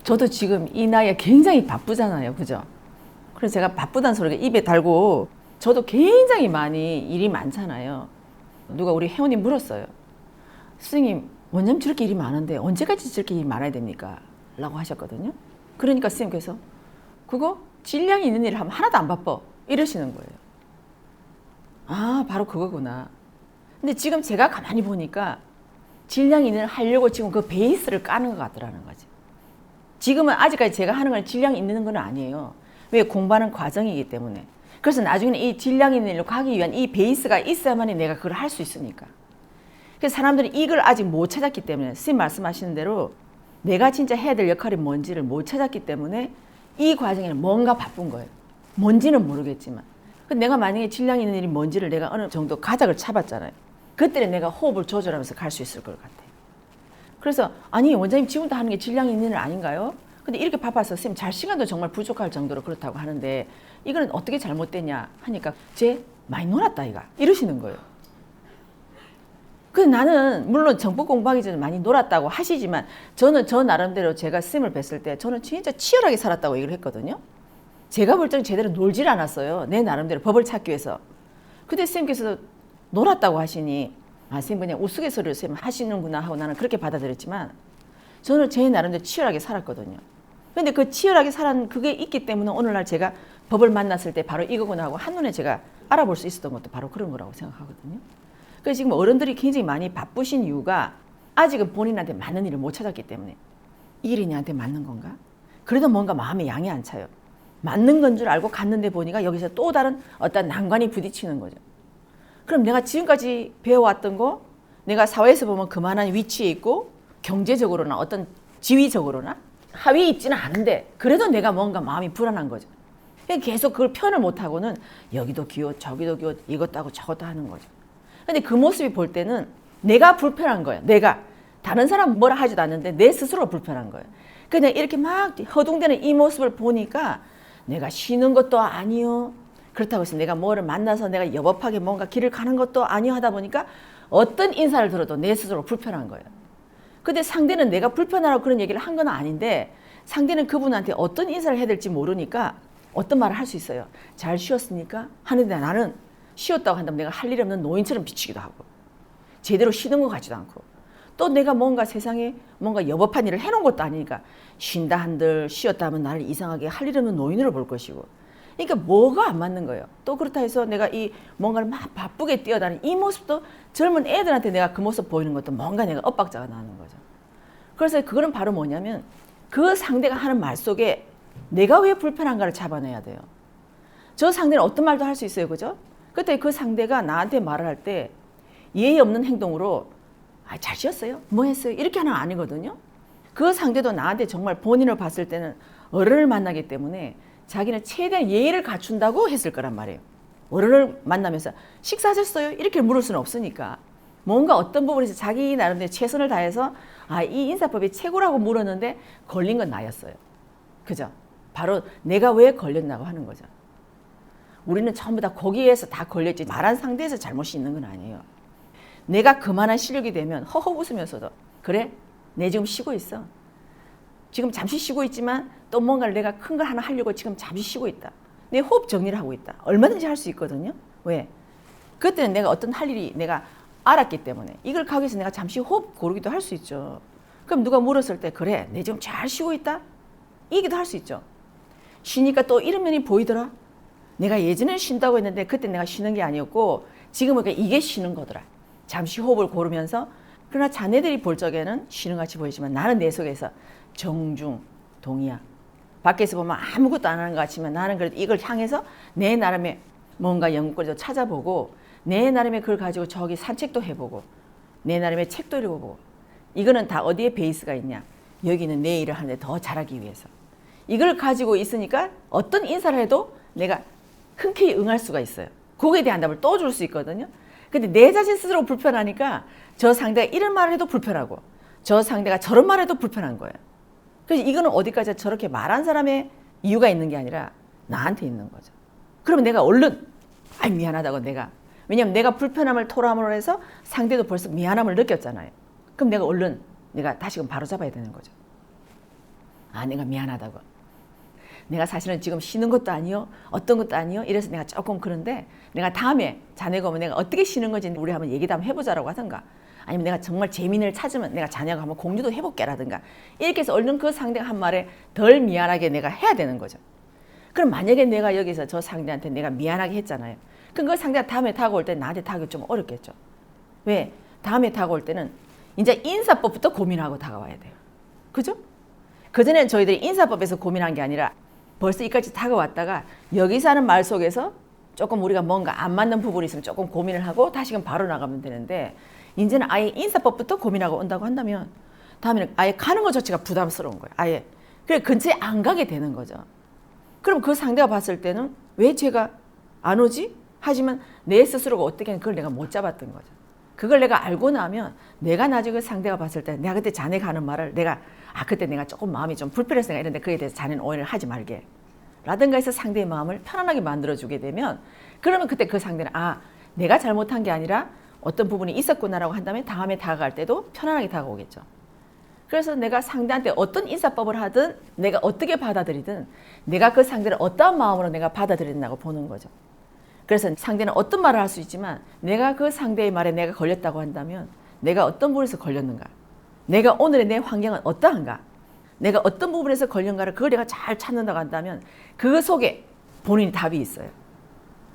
저도 지금 이 나이에 굉장히 바쁘잖아요. 그죠? 그래서 제가 바쁘다는 소리가 입에 달고 저도 굉장히 많이 일이 많잖아요. 누가 우리 회원님 물었어요. 스님, 원장님 저렇게 일이 많은데 언제까지 저렇게 일이 많아야 됩니까? 라고 하셨거든요. 그러니까 스님께서 그거 질량이 있는 일을 하면 하나도 안 바빠. 이러시는 거예요. 아, 바로 그거구나. 근데 지금 제가 가만히 보니까 질량 있는 일 하려고 지금 그 베이스를 까는 것 같더라는 거지. 지금은 아직까지 제가 하는 건 질량 있는 건 아니에요. 왜? 공부하는 과정이기 때문에. 그래서 나중에는 이 질량 있는 일로 가기 위한 이 베이스가 있어야만이 내가 그걸 할 수 있으니까. 그래서 사람들이 이걸 아직 못 찾았기 때문에, 스님 말씀하시는 대로 내가 진짜 해야 될 역할이 뭔지를 못 찾았기 때문에 이 과정에는 뭔가 바쁜 거예요. 뭔지는 모르겠지만. 내가 만약에 질량 있는 일이 뭔지를 내가 어느 정도 가닥을 잡았잖아요. 그때는 내가 호흡을 조절하면서 갈 수 있을 것 같아요. 그래서 아니 원장님 지금도 하는 게 질량 있는 일 아닌가요? 근데 이렇게 바빠서 선생님 잘 시간도 정말 부족할 정도로 그렇다고 하는데 이거는 어떻게 잘못됐냐 하니까 쟤 많이 놀았다 이가 이러시는 거예요. 근데 나는 물론 정법 공부하기 전에 많이 놀았다고 하시지만 저는 저 나름대로 제가 스님을 뵀을 때 저는 진짜 치열하게 살았다고 얘기를 했거든요. 제가 볼 때는 제대로 놀질 않았어요. 내 나름대로 법을 찾기 위해서. 근데 스님께서 놀았다고 하시니 아, 선생님 그냥 우스갯소리로 선생님 하시는구나 하고 나는 그렇게 받아들였지만 저는 제 나름대로 치열하게 살았거든요. 근데 그 치열하게 살은 그게 있기 때문에 오늘날 제가 법을 만났을 때 바로 이거구나 하고 한눈에 제가 알아볼 수 있었던 것도 바로 그런 거라고 생각하거든요. 그래서 지금 어른들이 굉장히 많이 바쁘신 이유가 아직은 본인한테 맞는 일을 못 찾았기 때문에 이 일이 나한테 맞는 건가? 그래도 뭔가 마음에 양이 안 차요. 맞는 건 줄 알고 갔는데 보니까 여기서 또 다른 어떤 난관이 부딪히는 거죠. 그럼 내가 지금까지 배워왔던 거 내가 사회에서 보면 그만한 위치에 있고 경제적으로나 어떤 지위적으로나 하위에 있지는 않은데 그래도 내가 뭔가 마음이 불안한 거죠. 계속 그걸 표현을 못하고는 여기도 기웃 저기도 기웃 이것도 하고 저것도 하는 거죠. 근데 그 모습이 볼 때는 내가 불편한 거예요. 내가 다른 사람 뭐라 하지도 않는데 내 스스로 불편한 거예요. 그냥 이렇게 막 허둥대는 이 모습을 보니까 내가 쉬는 것도 아니요. 그렇다고 해서 내가 뭐를 만나서 내가 여법하게 뭔가 길을 가는 것도 아니요 하다 보니까 어떤 인사를 들어도 내 스스로 불편한 거예요. 근데 상대는 내가 불편하라고 그런 얘기를 한 건 아닌데 상대는 그분한테 어떤 인사를 해야 될지 모르니까 어떤 말을 할 수 있어요. 잘 쉬었습니까? 하는데 나는 쉬었다고 한다면 내가 할 일 없는 노인처럼 비치기도 하고 제대로 쉬는 것 같지도 않고 또 내가 뭔가 세상에 뭔가 여법한 일을 해놓은 것도 아니니까 쉰다 한들 쉬었다 하면 나를 이상하게 할 일 없는 노인으로 볼 것이고 그러니까 뭐가 안 맞는 거예요. 또 그렇다 해서 내가 이 뭔가를 막 바쁘게 뛰어다니는 이 모습도 젊은 애들한테 내가 그 모습 보이는 것도 뭔가 내가 엇박자가 나는 거죠. 그래서 그거는 바로 뭐냐면 그 상대가 하는 말 속에 내가 왜 불편한가를 잡아내야 돼요. 저 상대는 어떤 말도 할 수 있어요. 그죠? 그때 그 상대가 나한테 말을 할 때 예의 없는 행동으로 아, 잘 쉬었어요? 뭐 했어요? 이렇게 하는 건 아니거든요. 그 상대도 나한테 정말 본인을 봤을 때는 어른을 만나기 때문에 자기는 최대한 예의를 갖춘다고 했을 거란 말이에요. 어른을 만나면서 식사하셨어요? 이렇게 물을 수는 없으니까 뭔가 어떤 부분에서 자기 나름대로 최선을 다해서 아, 이 인사법이 최고라고 물었는데 걸린 건 나였어요. 그죠? 바로 내가 왜 걸렸나고 하는 거죠. 우리는 전부 다 거기에서 다 걸렸지 말한 상대에서 잘못이 있는 건 아니에요. 내가 그만한 실력이 되면 허허 웃으면서도 그래? 내 지금 쉬고 있어. 지금 잠시 쉬고 있지만 또 뭔가를 내가 큰 걸 하나 하려고 지금 잠시 쉬고 있다. 내 호흡 정리를 하고 있다. 얼마든지 할 수 있거든요. 왜? 그때는 내가 어떤 할 일이 내가 알았기 때문에 이걸 가기 위해서 내가 잠시 호흡 고르기도 할 수 있죠. 그럼 누가 물었을 때 그래? 내 지금 잘 쉬고 있다? 이기도 할 수 있죠. 쉬니까 또 이런 면이 보이더라. 내가 예전에 쉰다고 했는데 그때 내가 쉬는 게 아니었고 지금은 이게 쉬는 거더라. 잠시 호흡을 고르면서 그러나 자네들이 볼 적에는 쉬는 것 같이 보이지만 나는 내 속에서 정중, 동의야. 밖에서 보면 아무것도 안 하는 것 같지만 나는 그래도 이걸 향해서 내 나름의 뭔가 연구거리도 찾아보고 내 나름의 그걸 가지고 저기 산책도 해보고 내 나름의 책도 읽어보고 이거는 다 어디에 베이스가 있냐. 여기는 내 일을 하는데 더 잘하기 위해서. 이걸 가지고 있으니까 어떤 인사를 해도 내가 흔쾌히 응할 수가 있어요. 거기에 대한 답을 또 줄 수 있거든요. 근데 내 자신 스스로 불편하니까 저 상대가 이런 말을 해도 불편하고 저 상대가 저런 말을 해도 불편한 거예요. 그래서 이거는 어디까지 저렇게 말한 사람의 이유가 있는 게 아니라 나한테 있는 거죠. 그러면 내가 얼른 아이 미안하다고 내가 왜냐면 내가 불편함을 토로함으로 해서 상대도 벌써 미안함을 느꼈잖아요. 그럼 내가 얼른 내가 다시금 바로 잡아야 되는 거죠. 아, 내가 미안하다고. 내가 사실은 지금 쉬는 것도 아니요, 어떤 것도 아니요. 이래서 내가 조금 그런데 내가 다음에 자네가 오면 내가 어떻게 쉬는 건지 우리 한번 얘기도 한번 해보자라고 하던가, 아니면 내가 정말 재미를 찾으면 내가 자네하고 한번 공유도 해볼게라든가, 이렇게 해서 얼른 그 상대가 한 말에 덜 미안하게 내가 해야 되는 거죠. 그럼 만약에 내가 여기서 저 상대한테 내가 미안하게 했잖아요. 그럼 그 상대가 다음에 다가올 때 나한테 다가오기 좀 어렵겠죠. 왜? 다음에 다가올 때는 이제 인사법부터 고민하고 다가와야 돼요. 그죠? 그전에는 저희들이 인사법에서 고민한 게 아니라 벌써 이까지 다가왔다가 여기서 하는 말 속에서 조금 우리가 뭔가 안 맞는 부분이 있으면 조금 고민을 하고 다시금 바로 나가면 되는데, 이제는 아예 인사법부터 고민하고 온다고 한다면 다음에는 아예 가는 것 자체가 부담스러운 거예요. 아예. 그래 근처에 안 가게 되는 거죠. 그럼 그 상대가 봤을 때는 왜 제가 안 오지? 하지만 내 스스로가 어떻게든 그걸 내가 못 잡았던 거죠. 그걸 내가 알고 나면 내가 나중에 그 상대가 봤을 때 내가 그때 자네가 하는 말을 내가 그때 내가 조금 마음이 좀 불편해서 내가 이런데 그에 대해서 자네는 오해를 하지 말게 라든가 해서 상대의 마음을 편안하게 만들어주게 되면, 그러면 그때 그 상대는 내가 잘못한 게 아니라 어떤 부분이 있었구나라고 한다면 다음에 다가갈 때도 편안하게 다가오겠죠. 그래서 내가 상대한테 어떤 인사법을 하든 내가 어떻게 받아들이든 내가 그 상대를 어떠한 마음으로 내가 받아들인다고 보는 거죠. 그래서 상대는 어떤 말을 할 수 있지만 내가 그 상대의 말에 내가 걸렸다고 한다면 내가 어떤 부분에서 걸렸는가, 내가 오늘의 내 환경은 어떠한가, 내가 어떤 부분에서 걸렸는가를 그걸 내가 잘 찾는다고 한다면 그 속에 본인이 답이 있어요.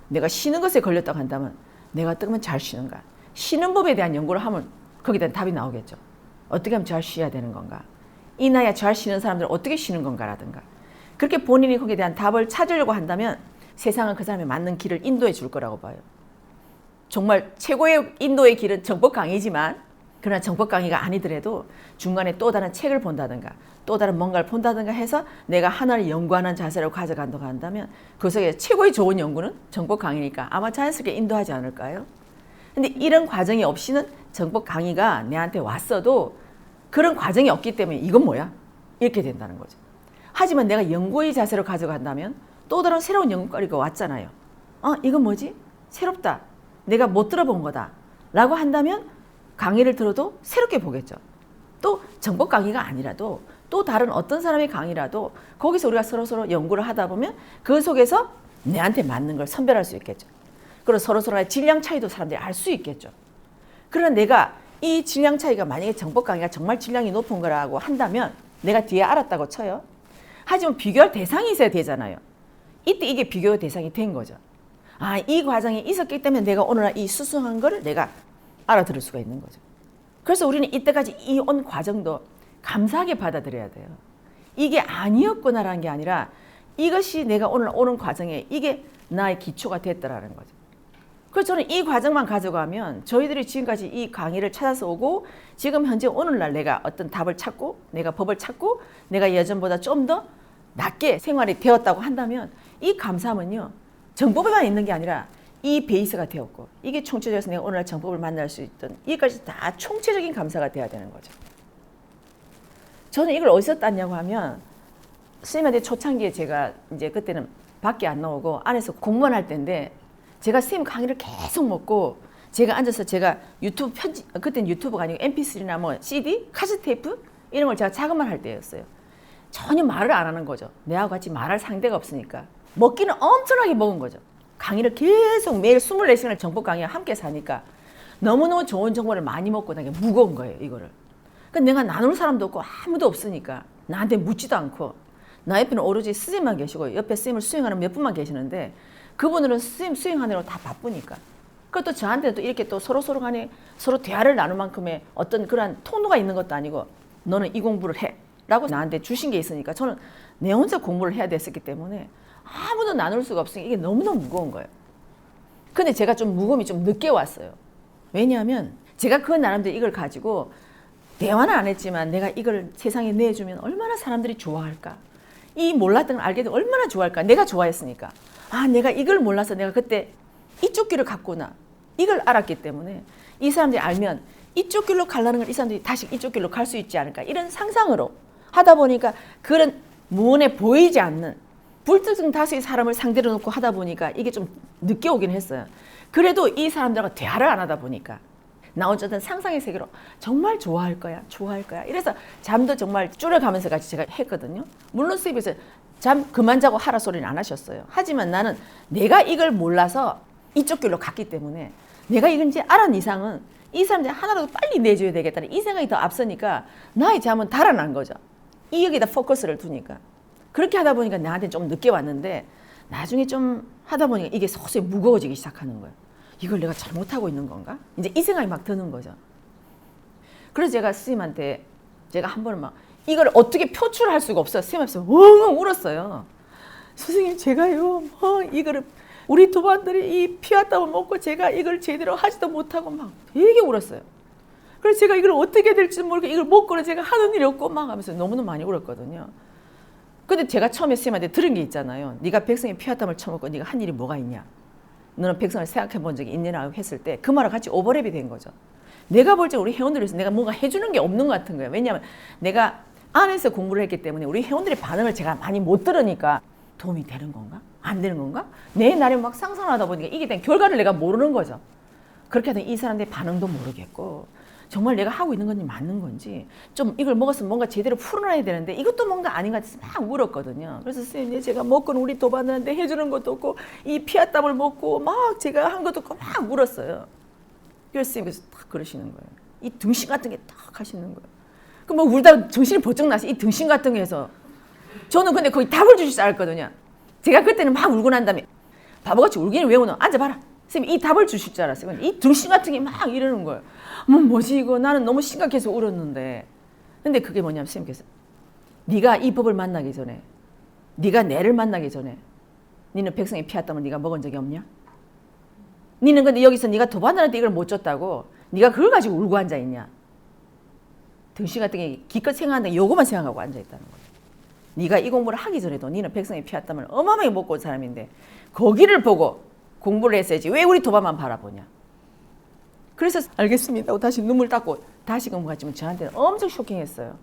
내가 쉬는 것에 걸렸다고 한다면 내가 어떻게 하면 잘 쉬는가, 쉬는 법에 대한 연구를 하면 거기에 대한 답이 나오겠죠. 어떻게 하면 잘 쉬어야 되는 건가, 이 나이에 잘 쉬는 사람들은 어떻게 쉬는 건가라든가, 그렇게 본인이 거기에 대한 답을 찾으려고 한다면 세상은 그 사람에 맞는 길을 인도해 줄 거라고 봐요. 정말 최고의 인도의 길은 정법 강의지만, 그러나 정법 강의가 아니더라도 중간에 또 다른 책을 본다든가 또 다른 뭔가를 본다든가 해서 내가 하나를 연구하는 자세로 가져간다고 한다면 그 속에 최고의 좋은 연구는 정법 강의니까 아마 자연스럽게 인도하지 않을까요? 근데 이런 과정이 없이는 정법 강의가 내한테 왔어도 그런 과정이 없기 때문에 이건 뭐야? 이렇게 된다는 거죠. 하지만 내가 연구의 자세로 가져간다면 또 다른 새로운 연구거리가 왔잖아요. 이건 뭐지? 새롭다. 내가 못 들어본 거다. 라고 한다면 강의를 들어도 새롭게 보겠죠. 또 정법 강의가 아니라도 또 다른 어떤 사람의 강의라도 거기서 우리가 서로 연구를 하다 보면 그 속에서 내한테 맞는 걸 선별할 수 있겠죠. 그리고 서로의 질량 차이도 사람들이 알 수 있겠죠. 그러나 내가 이 질량 차이가 만약에 정법 강의가 정말 질량이 높은 거라고 한다면 내가 뒤에 알았다고 쳐요. 하지만 비교할 대상이 있어야 되잖아요. 이때 이게 비교 대상이 된 거죠. 이 과정이 있었기 때문에 내가 오늘 이 수승한 거를 내가 알아들을 수가 있는 거죠. 그래서 우리는 이때까지 이 온 과정도 감사하게 받아들여야 돼요. 이게 아니었구나라는 게 아니라 이것이 내가 오늘 오는 과정에 이게 나의 기초가 됐더라는 거죠. 그래서 저는 이 과정만 가져가면 저희들이 지금까지 이 강의를 찾아서 오고 지금 현재 오늘날 내가 어떤 답을 찾고 내가 법을 찾고 내가 예전보다 좀 더 낮게 생활이 되었다고 한다면 이 감사함은요, 정법에만 있는 게 아니라 이 베이스가 되었고 이게 총체적에서 내가 오늘날 정법을 만날 수 있던 이까지 다 총체적인 감사가 돼야 되는 거죠. 저는 이걸 어디서 땄냐고 하면 선생님한테 초창기에 제가 이제 그때는 밖에 안 나오고 안에서 공부만 할 때인데 제가 선생님 강의를 계속 먹고 제가 앉아서 제가 유튜브 편집, 그때는 유튜브가 아니고 mp3나 뭐 cd, 카세테이프 이런 걸 제가 작업만 할 때였어요. 전혀 말을 안 하는 거죠. 내하고 같이 말할 상대가 없으니까. 먹기는 엄청나게 먹은 거죠. 강의를 계속 매일 24시간을 정법 강의와 함께 사니까 너무너무 좋은 정보를 많이 먹고 나게 무거운 거예요, 이거를. 그러니까 내가 나눌 사람도 없고 아무도 없으니까 나한테 묻지도 않고 나 옆에는 오로지 스님만 계시고 옆에 스님을 수행하는 몇 분만 계시는데 그분들은 스님 수행하느라고 다 바쁘니까. 그것도 저한테도 이렇게 또 서로 간에 서로 대화를 나눌 만큼의 어떤 그런 통로가 있는 것도 아니고 너는 이 공부를 해 라고 나한테 주신 게 있으니까 저는 내 혼자 공부를 해야 됐었기 때문에 아무도 나눌 수가 없으니까 이게 너무너무 무거운 거예요. 근데 제가 좀 무거움이 좀 늦게 왔어요. 왜냐하면 제가 그 나름대로 이걸 가지고 대화는 안 했지만 내가 이걸 세상에 내주면 얼마나 사람들이 좋아할까. 이 몰랐던 걸 알게 되면 얼마나 좋아할까. 내가 좋아했으니까. 내가 이걸 몰라서 내가 그때 이쪽 길을 갔구나. 이걸 알았기 때문에 이 사람들이 알면 이쪽 길로 가려는 걸 이 사람들이 다시 이쪽 길로 갈 수 있지 않을까. 이런 상상으로 하다 보니까 그런 눈에 보이지 않는 불특정 다수의 사람을 상대로 놓고 하다 보니까 이게 좀 늦게 오긴 했어요. 그래도 이 사람들하고 대화를 안 하다 보니까 나 어쩌든 상상의 세계로 정말 좋아할 거야, 좋아할 거야. 이래서 잠도 정말 줄여가면서 같이 제가 했거든요. 물론 선생님께서 잠 그만 자고 하라 소리는 안 하셨어요. 하지만 나는 내가 이걸 몰라서 이쪽 길로 갔기 때문에 내가 이건지 알은 이상은 이 사람들이 하나라도 빨리 내줘야 되겠다는 이 생각이 더 앞서니까 나의 잠은 달아난 거죠. 이 여기다 포커스를 두니까. 그렇게 하다 보니까 나한테 좀 늦게 왔는데 나중에 좀 하다 보니까 이게 서서히 무거워지기 시작하는 거예요. 이걸 내가 잘못하고 있는 건가? 이제 이 생각이 막 드는 거죠. 그래서 제가 스님한테 제가 한 번은 막 이걸 어떻게 표출할 수가 없어요. 스님 앞에서 웅웅 울었어요. 선생님 제가요 이거를 우리 도반들이 이 피와 땀을 먹고 제가 이걸 제대로 하지도 못하고 막 되게 울었어요. 그래서 제가 이걸 어떻게 해야 될지 모르고 이걸 먹고는 제가 하는 일이 없고 막 하면서 너무너무 많이 울었거든요. 근데 제가 처음에 스님한테 들은 게 있잖아요. 네가 백성의 피와 땀을 처먹고 네가 한 일이 뭐가 있냐. 너는 백성을 생각해 본 적이 있느냐 했을 때 그 말을 같이 오버랩이 된 거죠. 내가 볼 때 우리 회원들에서 내가 뭔가 해주는 게 없는 것 같은 거예요. 왜냐하면 내가 안에서 공부를 했기 때문에 우리 회원들의 반응을 제가 많이 못 들으니까 도움이 되는 건가? 안 되는 건가? 내 나름 막 상상하다 보니까 이게 된 결과를 내가 모르는 거죠. 그렇게 하면 이 사람들의 반응도 모르겠고 정말 내가 하고 있는 건지 맞는 건지 좀 이걸 먹었으면 뭔가 제대로 풀어놔야 되는데 이것도 뭔가 아닌 것 같아서 막 울었거든요. 그래서 선생님 제가 먹고는 우리 도반들한테 해주는 것도 없고 이 피와 땀을 먹고 막 제가 한 것도 없고 막 울었어요. 그래서 선생님께서 딱 그러시는 거예요. 이 등신 같은 게 딱 하시는 거예요. 그 뭐 울다가 정신이 번쩍 나서 이 등신 같은 게 해서 저는 근데 거기 답을 주실 줄 알았거든요. 제가 그때는 막 울고 난 다음에 바보같이 울기는 왜 우노? 앉아봐라. 선생님 이 답을 주실 줄 알았어요. 근데 이 등신 같은 게 막 이러는 거예요. 뭐지 이거 나는 너무 심각해서 울었는데 근데 그게 뭐냐면 선생님께서 네가 이 법을 만나기 전에 네가 내를 만나기 전에 너는 백성의 피와 땀을 네가 먹은 적이 없냐? 너는 근데 여기서 네가 도반들한테 이걸 못 줬다고 네가 그걸 가지고 울고 앉아있냐? 등신 같은 게 기껏 생각하는데 요거만 생각하고 앉아있다는 거예요. 네가 이 공부를 하기 전에도 너는 백성의 피와 땀을 어마어마하게 먹고 온 사람인데 거기를 보고 공부를 했어야지 왜 우리 도반만 바라보냐? 그래서 알겠습니다 하고 다시 눈물 닦고 다시 공부했지만 저한테는 엄청 쇼킹했어요.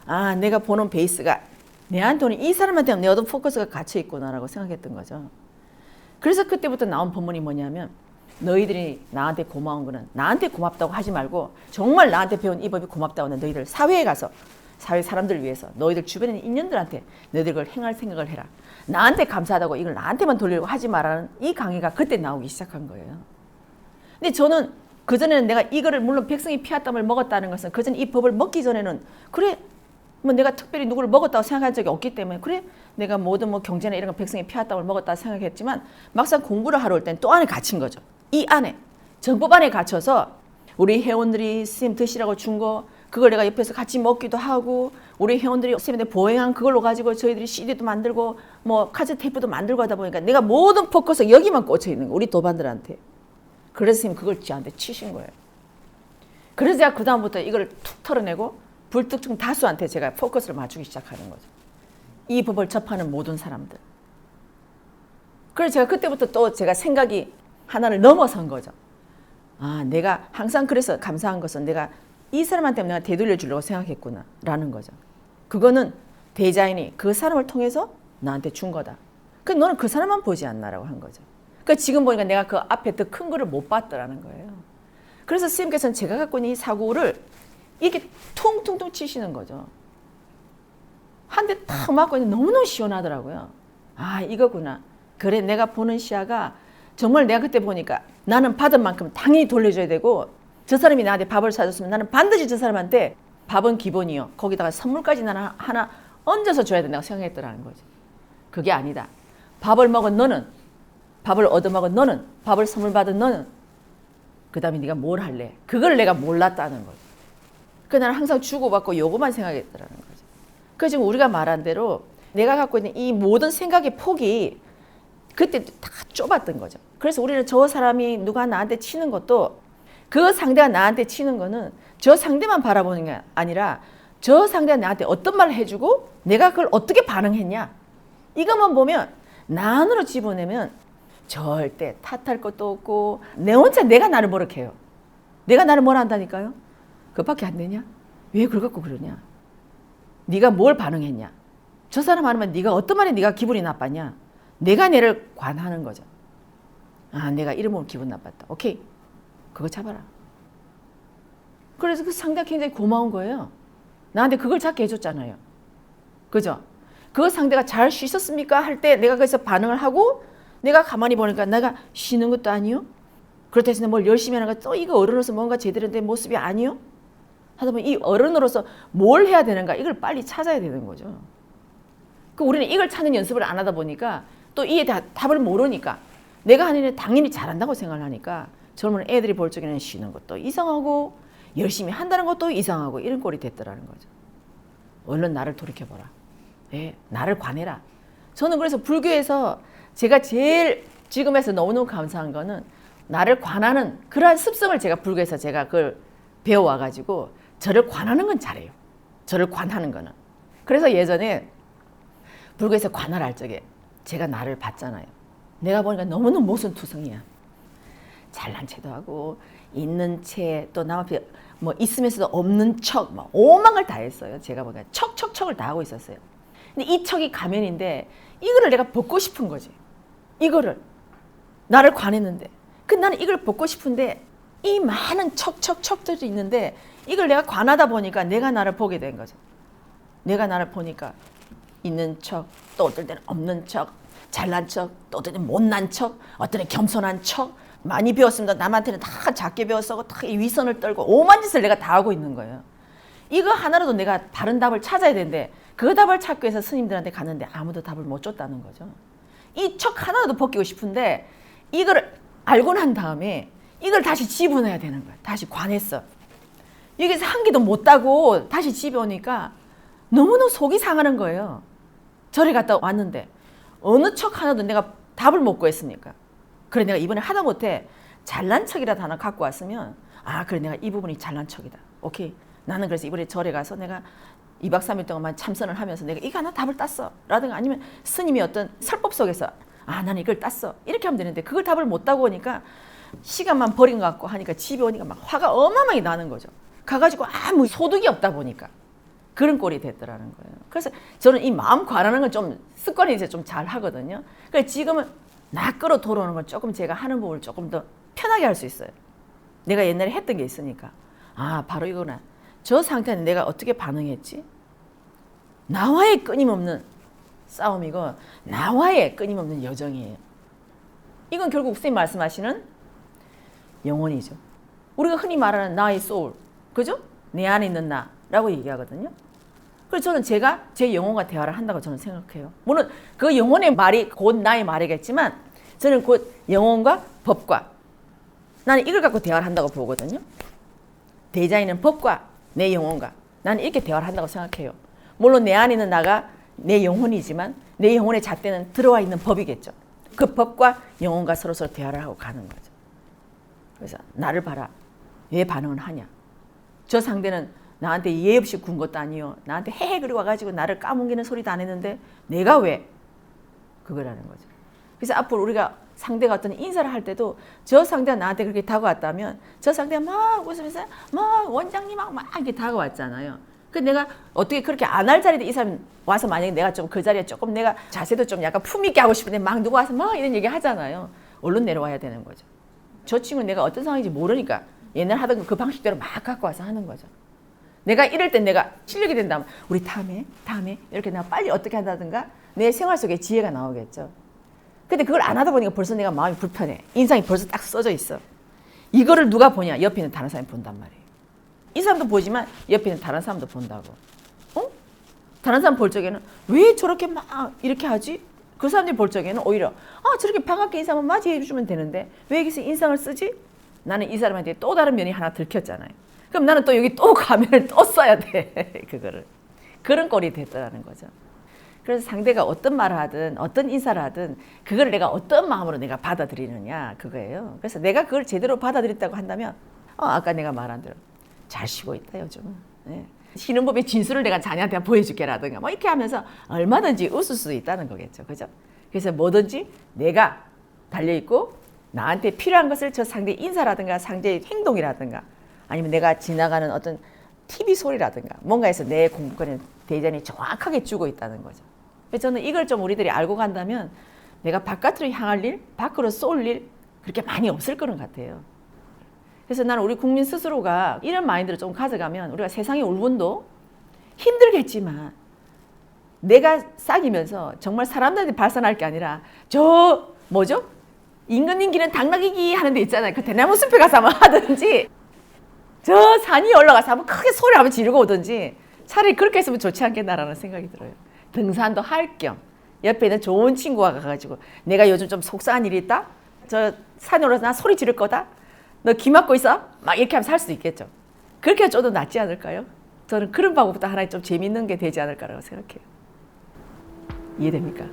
아 내가 보는 베이스가 내한테는 이 사람한테는 내 어떤 포커스가 갇혀있구나라고 생각했던 거죠. 그래서 그때부터 나온 본문이 뭐냐면 너희들이 나한테 고마운 거는 나한테 고맙다고 하지 말고 정말 나한테 배운 이 법이 고맙다고 하는 너희들 사회에 가서 사회 사람들을 위해서 너희들 주변에 있는 인연들한테 너희들 그걸 행할 생각을 해라. 나한테 감사하다고 이걸 나한테만 돌리려고 하지 말라는 이 강의가 그때 나오기 시작한 거예요. 근데 저는 그전에는 내가 이거를 물론 백성이 피와 땀을 먹었다는 것은 그전 이 법을 먹기 전에는 그래 뭐 내가 특별히 누구를 먹었다고 생각한 적이 없기 때문에 그래 내가 모든 뭐 경제나 이런 거 백성이 피와 땀을 먹었다고 생각했지만 막상 공부를 하러 올 땐 또 안에 갇힌 거죠. 이 안에 정법 안에 갇혀서 우리 회원들이 스님 드시라고 준 거 그걸 내가 옆에서 같이 먹기도 하고 우리 회원들이 스님한테 보행한 그걸로 가지고 저희들이 CD도 만들고 뭐 카세트 테이프도 만들고 하다 보니까 내가 모든 포커스가 여기만 꽂혀 있는 거예요. 우리 도반들한테. 그래서 스님 그걸 저한테 치신 거예요. 그래서 제가 그 다음부터 이걸 툭 털어내고 불특정 다수한테 제가 포커스를 맞추기 시작하는 거죠. 이 법을 접하는 모든 사람들. 그래서 제가 그때부터 또 제가 생각이 하나를 넘어선 거죠. 아, 내가 항상 그래서 감사한 것은 내가 이 사람한테 내가 되돌려 주려고 생각했구나 라는 거죠. 그거는 대자인이 그 사람을 통해서 나한테 준 거다. 그 너는 그 사람만 보지 않나라고 한 거죠. 그러니까 지금 보니까 내가 그 앞에 더 큰 거를 못 봤더라는 거예요. 그래서 스님께서는 제가 갖고 있는 이 사고를 이렇게 퉁퉁퉁 치시는 거죠. 한 대 탁 맞고 너무너무 시원하더라고요. 아 이거구나. 그래 내가 보는 시야가 정말 내가 그때 보니까 나는 받은 만큼 당연히 돌려줘야 되고 저 사람이 나한테 밥을 사줬으면 나는 반드시 저 사람한테 밥은 기본이요. 거기다가 선물까지 나는 하나 얹어서 줘야 된다고 생각했더라는 거지. 그게 아니다. 밥을 먹은 너는 밥을 얻어먹은 너는 밥을 선물 받은 너는 그 다음에 네가 뭘 할래? 그걸 내가 몰랐다는 거지. 그 나는 항상 주고받고 요거만 생각했더라는 거지. 그래서 지금 우리가 말한 대로 내가 갖고 있는 이 모든 생각의 폭이 그때 다 좁았던 거죠. 그래서 우리는 저 사람이 누가 나한테 치는 것도 그 상대가 나한테 치는 거는 저 상대만 바라보는 게 아니라 저 상대가 나한테 어떤 말을 해주고 내가 그걸 어떻게 반응했냐 이것만 보면 나 안으로 집어내면 절대 탓할 것도 없고 내 혼자 내가 나를 뭐라해요. 내가 나를 뭐라 한다니까요. 그것밖에 안 되냐? 왜 그걸 갖고 그러냐? 네가 뭘 반응했냐? 저 사람 하면 네가 어떤 말에 네가 기분이 나빴냐? 내가 내를 관하는 거죠. 아 내가 이러면 기분 나빴다. 오케이. 그거 잡아라. 그래서 그 상대가 굉장히 고마운 거예요. 나한테 그걸 찾게 해줬잖아요. 그죠? 그 상대가 잘 쉬셨습니까? 할 때 내가 그래서 반응을 하고 내가 가만히 보니까 내가 쉬는 것도 아니요. 그렇다 해서 뭘 열심히 하는 거 또 이거 어른으로서 뭔가 제대로 된 모습이 아니요. 하다 보면 이 어른으로서 뭘 해야 되는가 이걸 빨리 찾아야 되는 거죠. 그 우리는 이걸 찾는 연습을 안 하다 보니까 또 이에 답을 모르니까 내가 하는 일 당연히 잘한다고 생각을 하니까 젊은 애들이 볼 적에는 쉬는 것도 이상하고 열심히 한다는 것도 이상하고 이런 꼴이 됐더라는 거죠. 얼른 나를 돌이켜보라. 예, 나를 관해라. 저는 그래서 불교에서 제가 제일 지금에서 너무너무 감사한 거는 나를 관하는 그러한 습성을 제가 불교에서 제가 그걸 배워와가지고 저를 관하는 건 잘해요. 저를 관하는 거는. 그래서 예전에 불교에서 관할할 적에 제가 나를 봤잖아요. 내가 보니까 너무너무 모순투성이야. 잘난 체도 하고 있는 채 또 남 앞에 뭐 있으면서도 없는 척 막 오만 걸 다 했어요. 제가 보니까 척을 다 하고 있었어요. 근데 이 척이 가면인데 이거를 내가 벗고 싶은 거지. 이거를 나를 관했는데 그 나는 이걸 벗고 싶은데 이 많은 척들이 있는데 이걸 내가 관하다 보니까 내가 나를 보게 된 거죠. 내가 나를 보니까 있는 척, 또 어떨 때는 없는 척, 잘난 척, 또 어떨 때는 못난 척, 어떨 때는 겸손한 척. 많이 배웠습니다. 남한테는 다 작게 배웠어. 다 이 위선을 떨고 오만 짓을 내가 다 하고 있는 거예요. 이거 하나라도 내가 다른 답을 찾아야 되는데 그 답을 찾기 위해서 스님들한테 갔는데 아무도 답을 못 줬다는 거죠. 이 척 하나라도 벗기고 싶은데 이걸 알고 난 다음에 이걸 다시 집어넣어야 되는 거야. 다시 관했어. 여기서 한 개도 못 따고 다시 집에 오니까 너무너무 속이 상하는 거예요. 절에 갔다 왔는데 어느 척 하나도 내가 답을 못 구했으니까. 그래 내가 이번에 하다못해 잘난 척이라도 하나 갖고 왔으면 아 그래 내가 이 부분이 잘난 척이다. 오케이. 나는 그래서 이번에 절에 가서 내가 2박 3일 동안만 참선을 하면서 내가 이거 하나 답을 땄어. 라든가 아니면 스님이 어떤 설법 속에서 아 나는 이걸 땄어. 이렇게 하면 되는데 그걸 답을 못 따고 오니까 시간만 버린 것 같고 하니까 집에 오니까 막 화가 어마어마하게 나는 거죠. 가가지고 아무 소득이 없다 보니까 그런 꼴이 됐더라는 거예요. 그래서 저는 이 마음 관하는 건 좀 습관이 이제 좀 잘 하거든요. 그래서 지금은 나 끌어 돌아오는 건 조금 제가 하는 부분을 조금 더 편하게 할 수 있어요. 내가 옛날에 했던 게 있으니까 아 바로 이거구나. 저 상태는 내가 어떻게 반응했지? 나와의 끊임없는 싸움이고 나와의 끊임없는 여정이에요. 이건 결국 선생님 말씀하시는 영혼이죠. 우리가 흔히 말하는 나의 소울, 그죠? 내 안에 있는 나라고 얘기하거든요. 그래서 저는 제가 제 영혼과 대화를 한다고 저는 생각해요. 물론 그 영혼의 말이 곧 나의 말이겠지만 저는 곧 영혼과 법과 나는 이걸 갖고 대화를 한다고 보거든요. 대자인은 법과 내 영혼과 나는 이렇게 대화를 한다고 생각해요. 물론 내 안에 있는 나가 내 영혼이지만 내 영혼의 잣대는 들어와 있는 법이겠죠. 그 법과 영혼과 서로 대화를 하고 가는 거죠. 그래서 나를 봐라. 왜 반응을 하냐. 저 상대는 나한테 예의 없이 군 것도 아니요. 나한테 헤헤 그리 와가지고 나를 까뭉기는 소리도 안 했는데 내가 왜? 그거라는 거죠. 그래서 앞으로 우리가 상대가 어떤 인사를 할 때도 저 상대가 나한테 그렇게 다가왔다면 저 상대가 막 웃으면서 막 원장님하고 막 이렇게 다가왔잖아요. 그 내가 어떻게 그렇게 안 할 자리에 이 사람이 와서 만약에 내가 좀 그 자리에 조금 내가 자세도 좀 약간 품 있게 하고 싶은데 막 누가 와서 막 이런 얘기 하잖아요. 얼른 내려와야 되는 거죠. 저 친구는 내가 어떤 상황인지 모르니까 옛날 하던 그 방식대로 막 갖고 와서 하는 거죠. 내가 이럴 땐 내가 실력이 된다면 우리 다음에 이렇게 내가 빨리 어떻게 한다든가 내 생활 속에 지혜가 나오겠죠. 근데 그걸 안 하다 보니까 벌써 내가 마음이 불편해. 인상이 벌써 딱 써져 있어. 이거를 누가 보냐? 옆에 있는 다른 사람이 본단 말이에요. 이 사람도 보지만 옆에 있는 다른 사람도 본다고. 어? 다른 사람 볼 적에는 왜 저렇게 막 이렇게 하지? 그 사람들이 볼 적에는 오히려 아 저렇게 반갑게 인사하면 맞이해 주면 되는데 왜 여기서 인상을 쓰지? 나는 이 사람한테 또 다른 면이 하나 들켰잖아요. 그럼 나는 또 여기 또 가면을 또 써야 돼. 그거를. 그런 꼴이 됐더라는 거죠. 그래서 상대가 어떤 말을 하든 어떤 인사를 하든 그걸 내가 어떤 마음으로 내가 받아들이느냐 그거예요. 그래서 내가 그걸 제대로 받아들였다고 한다면 아까 내가 말한 대로 잘 쉬고 있다 요즘은. 네. 쉬는 법의 진술을 내가 자녀한테 보여줄게라든가 뭐 이렇게 하면서 얼마든지 웃을 수 있다는 거겠죠. 그죠? 그래서 뭐든지 내가 달려있고 나한테 필요한 것을 저 상대의 인사라든가 상대의 행동이라든가 아니면 내가 지나가는 어떤 TV 소리라든가 뭔가에서 내 공부권을 대전이 정확하게 주고 있다는 거죠. 그래서 저는 이걸 좀 우리들이 알고 간다면 내가 바깥으로 향할 일, 밖으로 쏠 일 그렇게 많이 없을 거는 같아요. 그래서 나는 우리 국민 스스로가 이런 마인드를 좀 가져가면 우리가 세상의 울분도 힘들겠지만 내가 싹이면서 정말 사람들한테 발산할 게 아니라 저 뭐죠? 임금님 길은 당나귀기 하는 데 있잖아요. 그 대나무 숲에 가서 한번 하든지 저 산이 올라가서 한번 크게 소리 한번 지르고 오든지 차라리 그렇게 했으면 좋지 않겠나라는 생각이 들어요. 등산도 할 겸 옆에 있는 좋은 친구가 가가지고 내가 요즘 좀 속상한 일이 있다? 저 산에 올라서 나 소리 지를 거다? 너 귀 막고 있어? 막 이렇게 하면 살 수 있겠죠. 그렇게 해도 낫지 않을까요? 저는 그런 방법도 하나의 좀 재밌는 게 되지 않을까라고 생각해요. 이해됩니까?